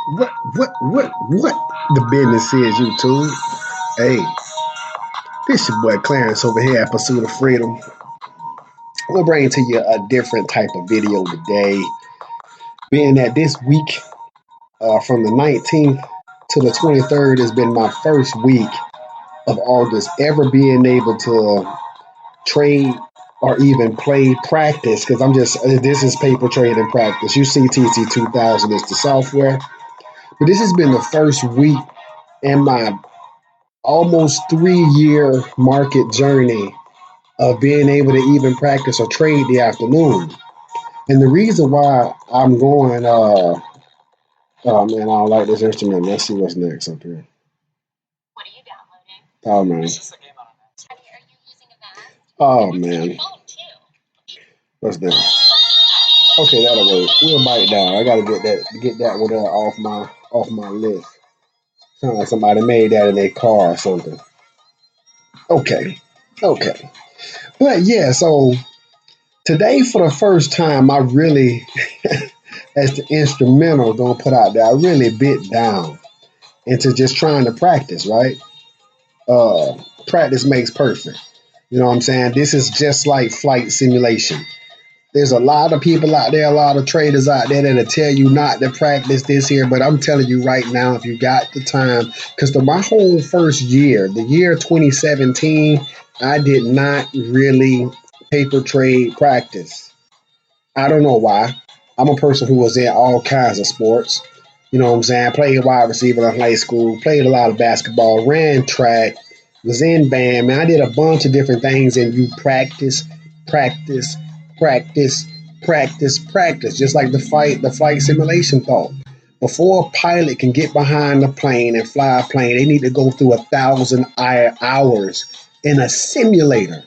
What the business is, YouTube? Hey, this your boy Clarence over here at Pursuit of Freedom. We'll bring to you a different type of video today. Being that this week, from the 19th to the 23rd, has been my first week of August ever being able to trade or even play practice, because this is paper trading practice. You see TC2000 is the software, but this has been the first week in my almost 3 year market journey of being able to even practice or trade the afternoon. And the reason why I'm going, oh man, I don't like this instrument. Let's see what's next up here. What are you downloading? Oh man. Oh man. What's next? Okay, that'll work. We'll bite down. I gotta get that one off my list. Sound like somebody made that in their car or something. Okay. But yeah, so today for the first time I really as the instrumental gonna put out there, I really bit down into just trying to practice, right? Practice makes perfect. You know what I'm saying? This is just like flight simulation. There's a lot of people out there, a lot of traders out there that'll tell you not to practice this here, but I'm telling you right now, if you got the time, because my whole first year, the year 2017, I did not really paper trade practice. I don't know why. I'm a person who was in all kinds of sports. You know what I'm saying? Played wide receiver in high school, played a lot of basketball, ran track, was in band. Man, I did a bunch of different things, and you practice, practice, practice, practice, just like the flight simulation thought. Before a pilot can get behind the plane and fly a plane, they need to go through 1,000 hours in a simulator,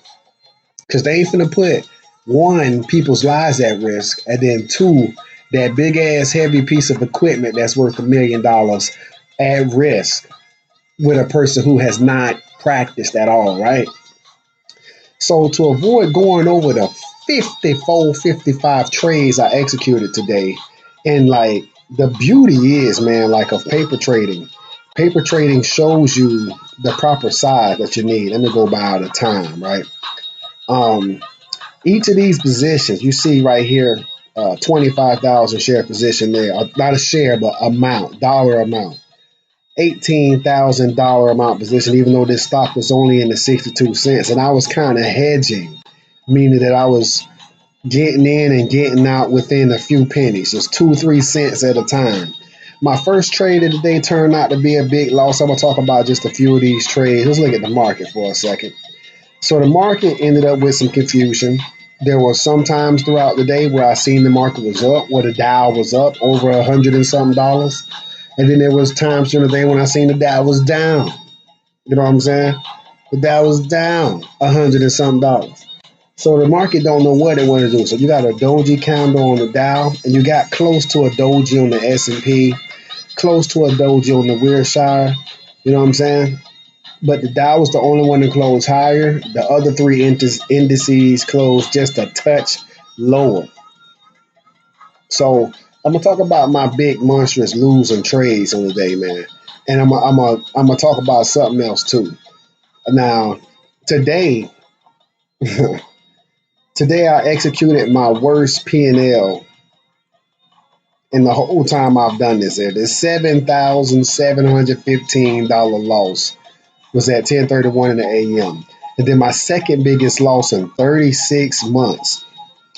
because they ain't finna put one, people's lives at risk, and then two, that big ass heavy piece of equipment that's worth $1 million at risk with a person who has not practiced at all, right? So to avoid going over the 54, 55 trades I executed today, and like the beauty is, man, like of paper trading shows you the proper size that you need. Let me go by the time, right? Each of these positions you see right here, 25,000 share position there, not a share, but amount, dollar amount. $18,000 amount position, even though this stock was only in the 62 cents. And I was kind of hedging, meaning that I was getting in and getting out within a few pennies, just 2-3 cents at a time. My first trade of the day turned out to be a big loss. I'm going to talk about just a few of these trades. Let's look at the market for a second. So the market ended up with some confusion. There were some times throughout the day where I seen the market was up, where the Dow was up over $100 and something dollars. And then there was times during the day when I seen the Dow was down. You know what I'm saying? The Dow was down $100 and something dollars. So the market don't know what they want to do. So you got a doji candle on the Dow, and you got close to a doji on the S&P, close to a doji on the Wilshire. You know what I'm saying? But the Dow was the only one that closed higher. The other three indices closed just a touch lower. So I'm gonna talk about my big monstrous losing trades on the day, man, and I'm gonna talk about something else too. Now, today, today I executed my worst P&L in the whole time I've done this. There, this $7,715 loss was at 10:31 in the a.m. And then my second biggest loss in 36 months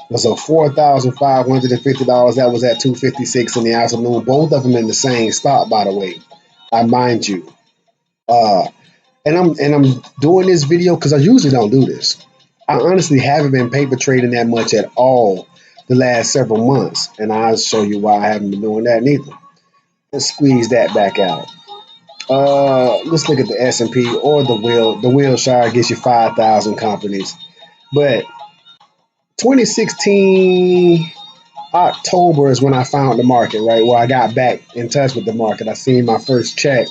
was a $4,550. That was at 2:56 in the afternoon. Both of them in the same stock, by the way. I mind you. And I'm doing this video because I usually don't do this. I honestly haven't been paper trading that much at all the last several months, and I'll show you why I haven't been doing that neither. Let's squeeze that back out. Let's look at the S&P or the Wilshire gets you 5,000 companies. But 2016 October is when I found the market, right? Where I got back in touch with the market. I seen my first check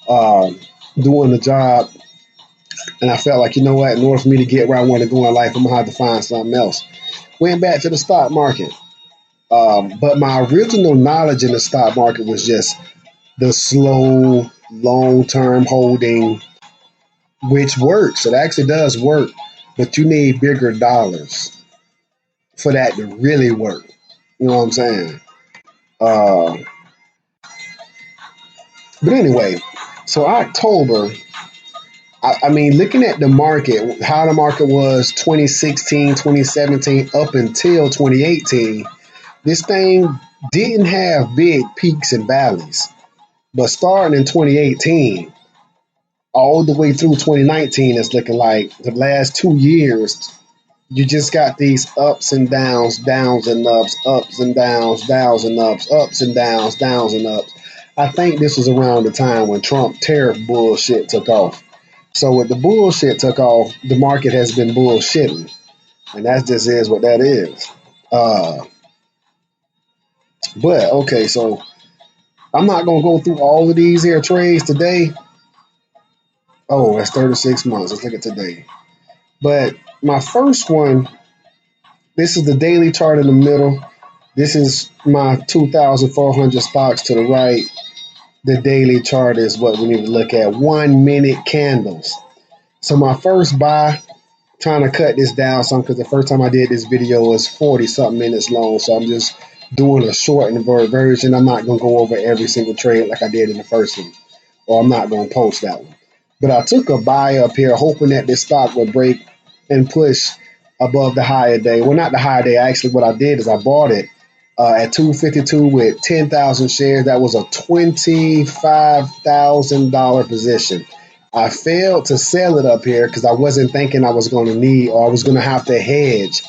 doing the job, and I felt like, you know what, in order for me to get where I want to go in life, I'm gonna have to find something else. Went back to the stock market. But my original knowledge in the stock market was just the slow, long term holding, which works. It actually does work, but you need bigger dollars for that to really work. You know what I'm saying? Uh, but anyway, so October, I mean, looking at the market, how the market was 2016, 2017, up until 2018, this thing didn't have big peaks and valleys. But starting in 2018, all the way through 2019, it's looking like the last 2 years, you just got these ups and downs, downs and ups and downs and ups and downs and ups. I think this was around the time when Trump tariff bullshit took off. So with the bullshit took off, the market has been bullshitting, and that just is what that is. Uh, but okay, so I'm not gonna go through all of these here trades today. Oh, that's 36 months. Let's look at today. But my first one, this is the daily chart in the middle. This is my 2,400 stocks to the right. The daily chart is what we need to look at. 1 minute candles. So my first buy, trying to cut this down some because the first time I did this video was 40 something minutes long. So I'm just doing a shortened version. I'm not going to go over every single trade like I did in the first one, or I'm not going to post that one. But I took a buy up here hoping that this stock would break and push above the higher day. Well, not the higher day. Actually, what I did is I bought it at 252 with 10,000 shares. That was a $25,000 position. I failed to sell it up here because I wasn't thinking I was going to need or I was going to have to hedge.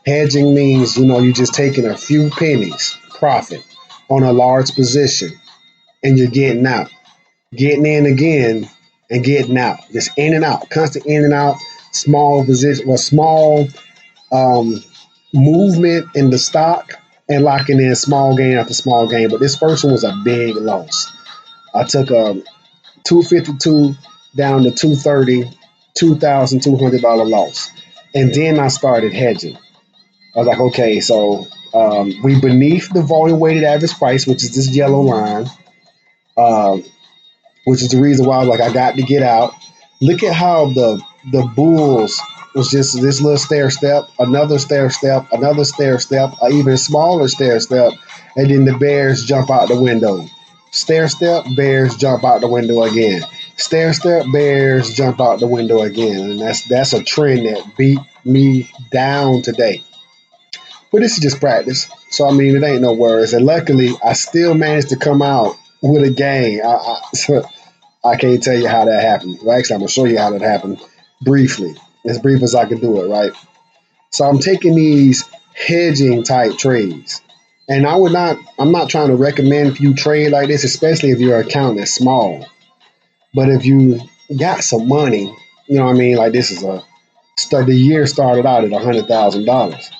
Hedging means, you're just taking a few pennies profit on a large position and you're getting out, getting in again and getting out, just in and out, constant in and out, small position or small movement in the stock and locking in small gain after small gain. But this first one was a big loss. I took a 252 down to 230, $2,200 loss. And then I started hedging. I was like, okay, so we beneath the volume weighted average price, which is this yellow line, which is the reason why I was like, I got to get out. Look at how the bulls was just this little stair step, another stair step, another stair step, an even smaller stair step, and then the bears jump out the window. Stair step, bears jump out the window again. Stair step, bears jump out the window again. And that's a trend that beat me down today. But this is just practice. So, I mean, it ain't no worries. And luckily, I still managed to come out with a gain. I can't tell you how that happened. Well, actually, I'm going to show you how that happened briefly, as brief as I can do it, right? So I'm taking these hedging type trades. And I'm not trying to recommend if you trade like this, especially if your account is small. But if you got some money, you know what I mean? Like this is the year started out at $100,000.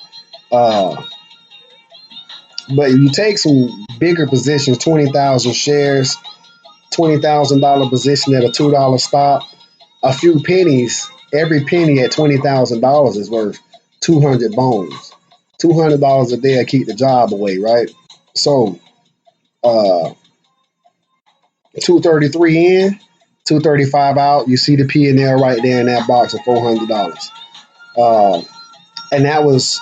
But if you take some bigger positions, 20,000 shares, $20,000 position at a $2 stop, a few pennies, every penny at $20,000 is worth 200 bones. $200 a day will keep the job away, right? So, 233 in, 235 out. You see the P&L right there in that box of $400. And that was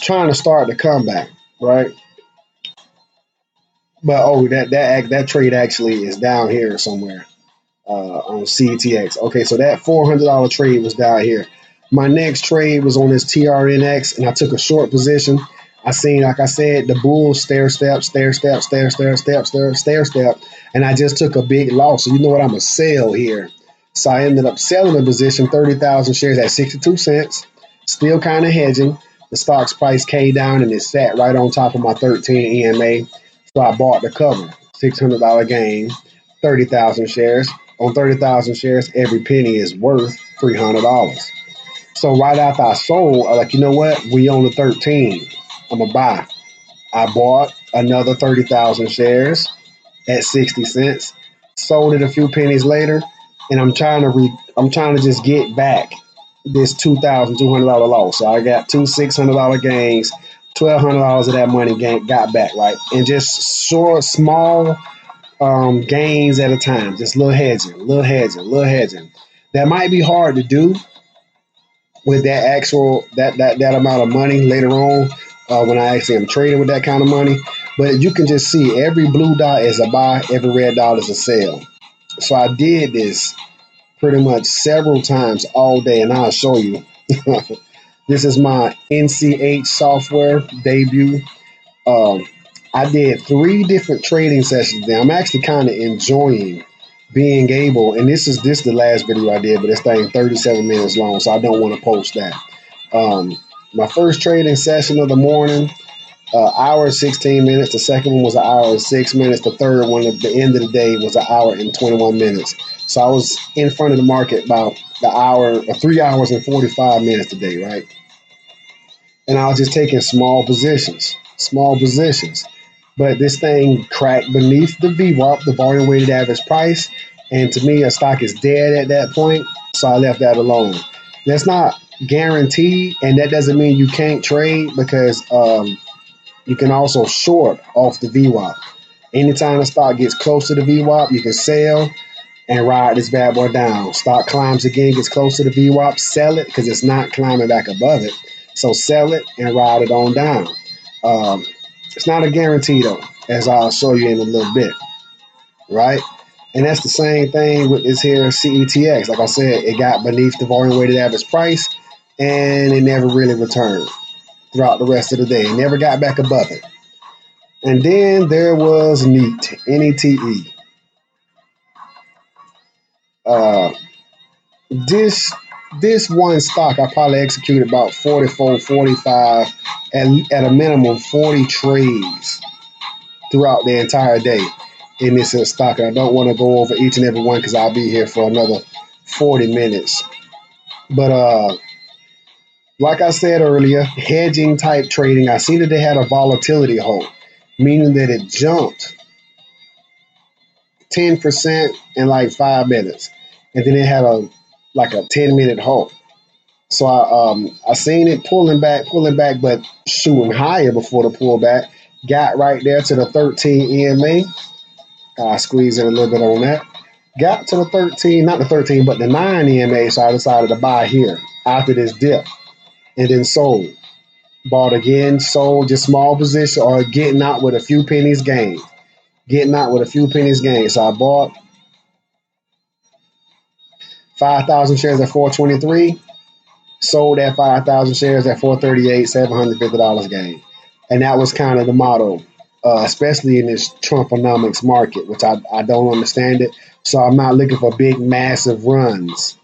trying to start the comeback, right? But that trade actually is down here somewhere on CTX. Okay, so that $400 trade was down here. My next trade was on this TRNX, and I took a short position. I seen, like I said, the bull stair step, stair step, stair step, stair step, stair step, and I just took a big loss. So you know what? I'm a sell here. So I ended up selling the position, 30,000 shares at 62 cents. Still kind of hedging. The stock's price came down and it sat right on top of my 13 EMA. So I bought the cover, $600 gain, 30,000 shares. On 30,000 shares, every penny is worth $300. So right after I sold, I was like, you know what? We own the 13. I'm going to buy. I bought another 30,000 shares at 60 cents, sold it a few pennies later, and I'm trying to just get back this $2,200 loss. So I got two $600 gains, $1,200 of that money got back, right? And just short, small gains at a time, just little hedging, little hedging, little hedging. That might be hard to do with that actual that amount of money later on when I actually am trading with that kind of money. But you can just see every blue dot is a buy, every red dot is a sell. So I did this pretty much several times all day, and I'll show you. This is my NCH software debut. Um, I did 3 different trading sessions there. I'm actually kind of enjoying being able, and this the last video I did, but this thing 37 minutes long, so I don't want to post that. Um, my first trading session of the morning, hour and 16 minutes. The second one was an hour and 6 minutes. The third one at the end of the day was an hour and 21 minutes. So I was in front of the market about the hour or 3 hours and 45 minutes today, right? And I was just taking small positions, small positions. But this thing cracked beneath the VWAP, the volume weighted average price. And to me, a stock is dead at that point. So I left that alone. That's not guaranteed. And that doesn't mean you can't trade because you can also short off the VWAP. Anytime the stock gets close to the VWAP, you can sell and ride this bad boy down. Stock climbs again, gets close to the VWAP, sell it because it's not climbing back above it. So sell it and ride it on down. It's not a guarantee though, as I'll show you in a little bit, right? And that's the same thing with this here CETX. Like I said, it got beneath the volume weighted average price and it never really returned throughout the rest of the day. It never got back above it. And then there was NET, N-E-T-E. This one stock, I probably executed about 44, 45, at a minimum 40 trades throughout the entire day in this stock. And I don't want to go over each and every one because I'll be here for another 40 minutes. But like I said earlier, hedging type trading, I see that they had a volatility hold, meaning that it jumped 10% in like 5 minutes. And then it had a 10-minute hold. So I seen it pulling back, but shooting higher before the pullback. Got right there to the 13 EMA. I squeezed in a little bit on that. Got to the 13, not the 13, but the 9 EMA. So I decided to buy here after this dip, and then sold. Bought again, sold, just small position or getting out with a few pennies gain. So I bought 5,000 shares at 423, sold at 5,000 shares at 438, $750 gain. And that was kind of the motto, especially in this Trumponomics market, which I don't understand it. So I'm not looking for big, massive runs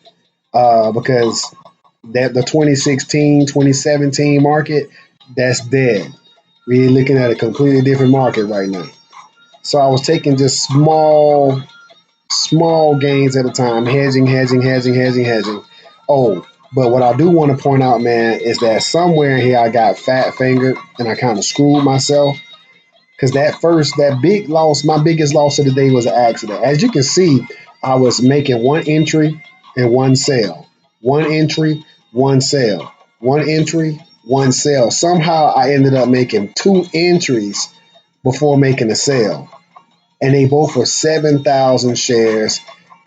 because the 2016, 2017 market, that's dead. We're looking at a completely different market right now. So I was taking just small gains at a time, hedging. Oh, but what I do want to point out, man, is that somewhere here I got fat fingered and I kind of screwed myself because that big loss, my biggest loss of the day was an accident. As you can see, I was making one entry and one sale, one entry, one sale, one entry, one sale. Somehow I ended up making 2 entries before making a sale. And they both were 7,000 shares.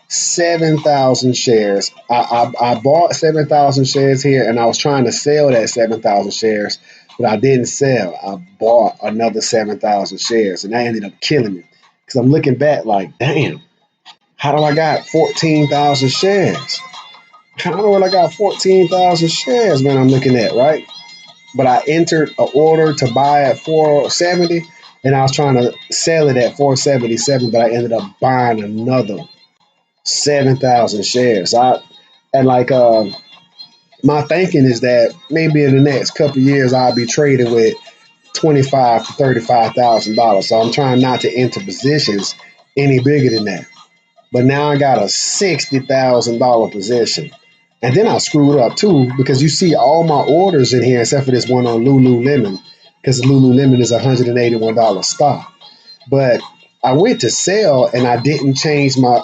7,000 shares. I bought 7,000 shares here, and I was trying to sell that 7,000 shares, but I didn't sell. I bought another 7,000 shares, and that ended up killing me because I'm looking back like, damn, how do I got 14,000 shares? How do I got 14,000 shares, man? I'm looking at, right? But I entered an order to buy at 470. And I was trying to sell it at 477, but I ended up buying another 7,000 shares. My thinking is that maybe in the next couple of years I'll be trading with $25,000 to $35,000. So I'm trying not to enter positions any bigger than that. But now I got a $60,000 position. And then I screwed up too because you see all my orders in here except for this one on Lululemon, because Lululemon is a $181 stock. But I went to sell and I didn't change my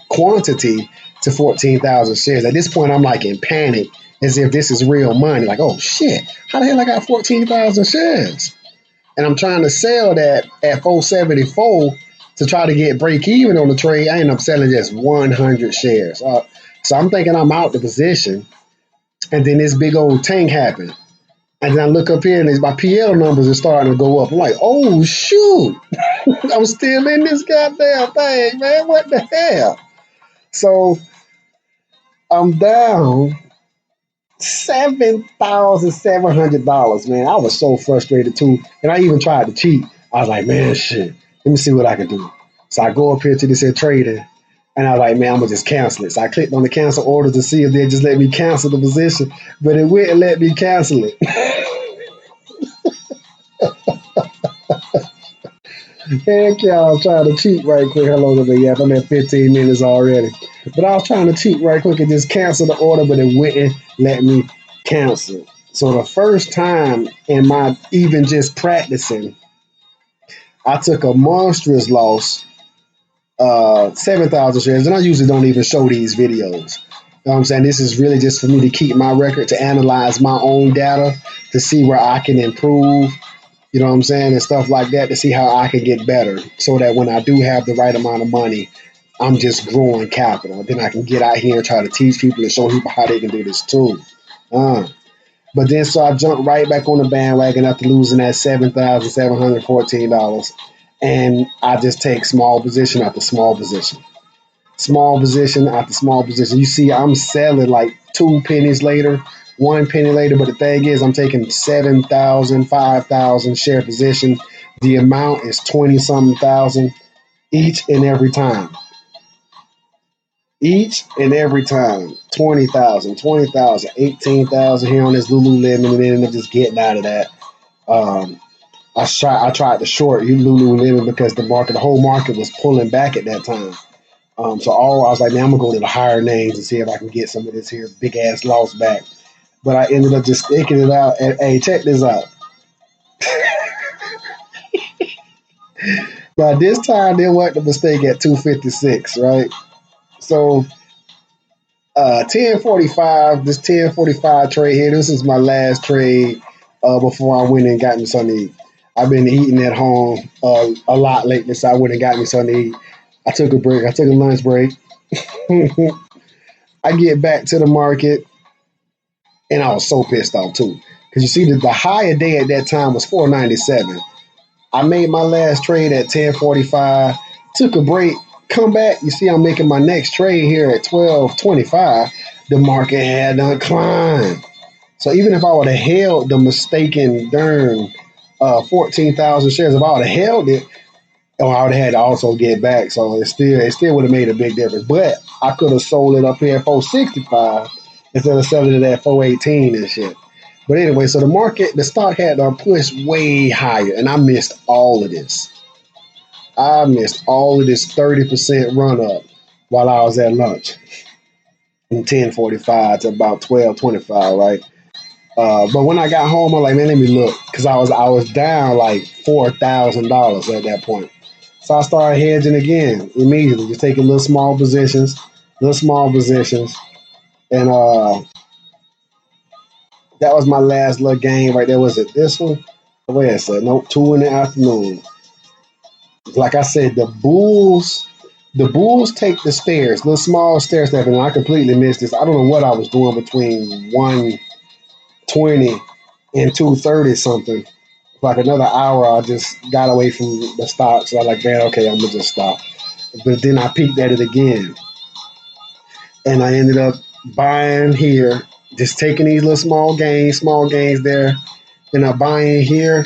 quantity to 14,000 shares. At this point, I'm like in panic as if this is real money. Like, oh shit, how the hell I got 14,000 shares? And I'm trying to sell that at 474 to try to get break even on the trade. I end up selling just 100 shares. So I'm thinking I'm out the position, and then this big old tank happened. And then I look up here and my PL numbers are starting to go up. I'm like, oh shoot, I'm still in this goddamn thing, man. What the hell? So I'm down $7,700, man. I was so frustrated too. And I even tried to cheat. I was like, man, shit, let me see what I can do. So I go up here to this here trading, and I was like, man, I'm gonna just cancel it. So I clicked on the cancel order to see if they just let me cancel the position, but it wouldn't let me cancel it. Heck yeah, I was trying to cheat right quick. How long have I been? Yeah, I'm at 15 minutes already. But I was trying to cheat right quick and just cancel the order, but it wouldn't let me cancel. So the first time in my even just practicing, I took a monstrous loss, 7,000 shares. And I usually don't even show these videos. You know what I'm saying? This is really just for me to keep my record, to analyze my own data, to see where I can improve. You know what I'm saying? And stuff like that, to see how I can get better, so that when I do have the right amount of money, I'm just growing capital. Then I can get out here and try to teach people and show people how they can do this too. But then so I jumped right back on the bandwagon after losing that $7,714. And I just take small position after small position. Small position after small position. You see, I'm selling like 2 pennies later, 1 penny later. But the thing is, I'm taking 7,000, 5,000 share position. The amount is 20 something thousand each and every time. Each and every time. 20,000, 20,000, 18,000 here on this Lululemon, and then end up just getting out of that. I tried to short Lululemon because the whole market was pulling back at that time. So I was like, man, I'm gonna go to the higher names and see if I can get some of this here big ass loss back. But I ended up just sticking it out. And hey, check this out. But this time there wasn't a mistake at 256, right? So 1045, this 1045 trade here, this is my last trade before I went and got me something to eat. I've been eating at home a lot lately, so I went and got me something to eat. I took a break. I took a lunch break. I get back to the market, and I was so pissed off too. Because you see, the higher day at that time was 497. I made my last trade at 1045, took a break, come back. You see, I'm making my next trade here at 1225. The market had done climbed. So even if I would have held the mistaken darn 14,000 shares, if I would have held it, I would have had to also get back. So it still would have made a big difference. But I could have sold it up here at 465 instead of selling it at 418 and shit. But anyway, so the stock had to push way higher, and I missed all of this. I missed all of this 30% run up while I was at lunch from 1045 to about 1225, right? But when I got home, I'm like, man, let me look, because I was down like $4,000 at that point. So I started hedging again immediately, just taking little small positions, and that was my last little game right there. Was it this one? Wait a second. Nope, 2 in the afternoon. Like I said, the Bulls take the stairs, little small stair step, and I completely missed this. I don't know what I was doing between 1:20 and 2:30 something. Like another hour, I just got away from the stock. So I was like, man, okay, I'm gonna just stop. But then I peeked at it again, and I ended up buying here, just taking these little small gains there, and I'm buying here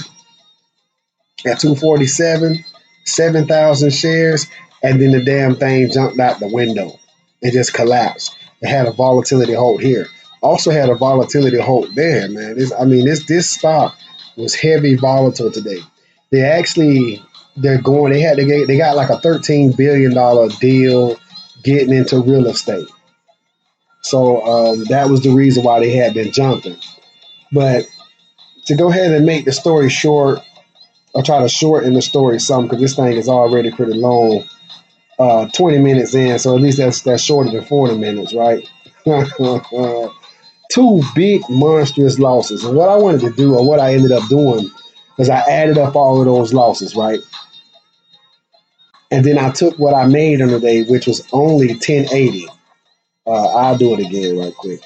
at 247, 7,000 shares, and then the damn thing jumped out the window and just collapsed. It had a volatility hold here. Also had a volatility hold there, man. This stock was heavy volatile today. They got like a $13 billion deal getting into real estate. So that was the reason why they had been jumping. But to go ahead and make the story short, I'll try to shorten the story some, because this thing is already pretty long. 20 minutes in, so at least that's shorter than 40 minutes, right? two big monstrous losses. And what I wanted to do, or what I ended up doing, was I added up all of those losses, right? And then I took what I made on the day, which was only 1080. I'll do it again right quick.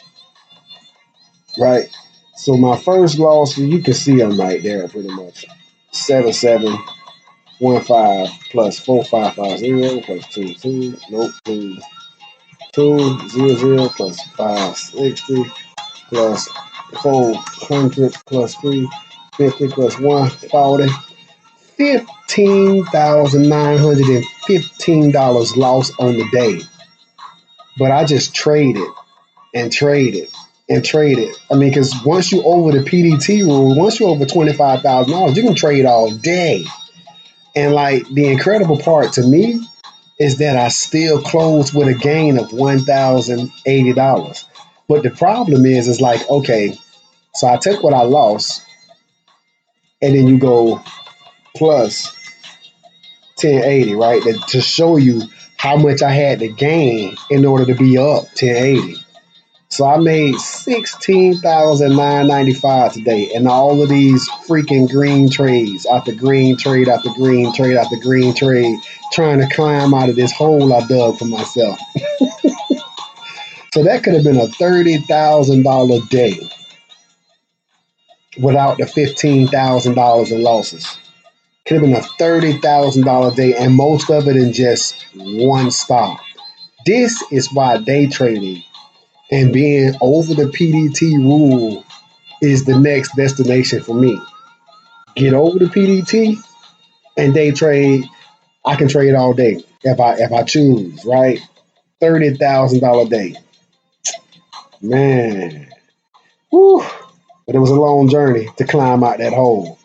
Right? So my first loss, you can see them right there pretty much. 7715 plus 4550 plus 22. Nope. 200 plus 560 plus 400 plus 350 plus 140. $15,915 lost on the day. But I just traded and traded and traded. I mean, because once you over the PDT rule, once you over $25,000, you can trade all day. And like the incredible part to me is that I still closed with a gain of $1,080. But the problem is like, okay, so I took what I lost, and then you go plus 1080, right? To show you how much I had to gain in order to be up 1080. So I made 16,995 today, and all of these freaking green trades after green trade after green trade after green trade, trying to climb out of this hole I dug for myself. So that could have been a $30,000 day without the $15,000 in losses. Could have been a $30,000 day, and most of it in just one stop. This is why day trading and being over the PDT rule is the next destination for me. Get over the PDT and day trade. I can trade all day if I choose, right? $30,000 day. Man. Whew. But it was a long journey to climb out that hole.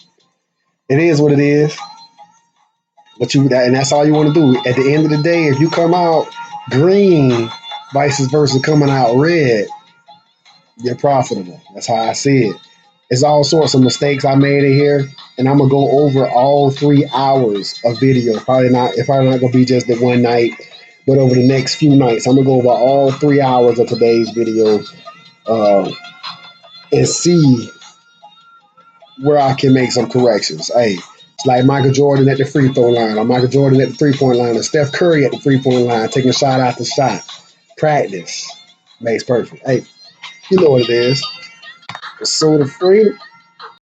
It is what it is. But and that's all you want to do. At the end of the day, if you come out green, vice versa coming out red, you're profitable. That's how I see it. It's all sorts of mistakes I made in here, and I'm gonna go over all 3 hours of video. Probably not. If I'm not gonna be just the one night, but over the next few nights, I'm gonna go over all 3 hours of today's video and see where I can make some corrections. Hey, it's like Michael Jordan at the free throw line, or Michael Jordan at the 3-point line, or Steph Curry at the 3-point line, taking shot after shot. Practice makes perfect. Hey, you know what it is. It's soda free.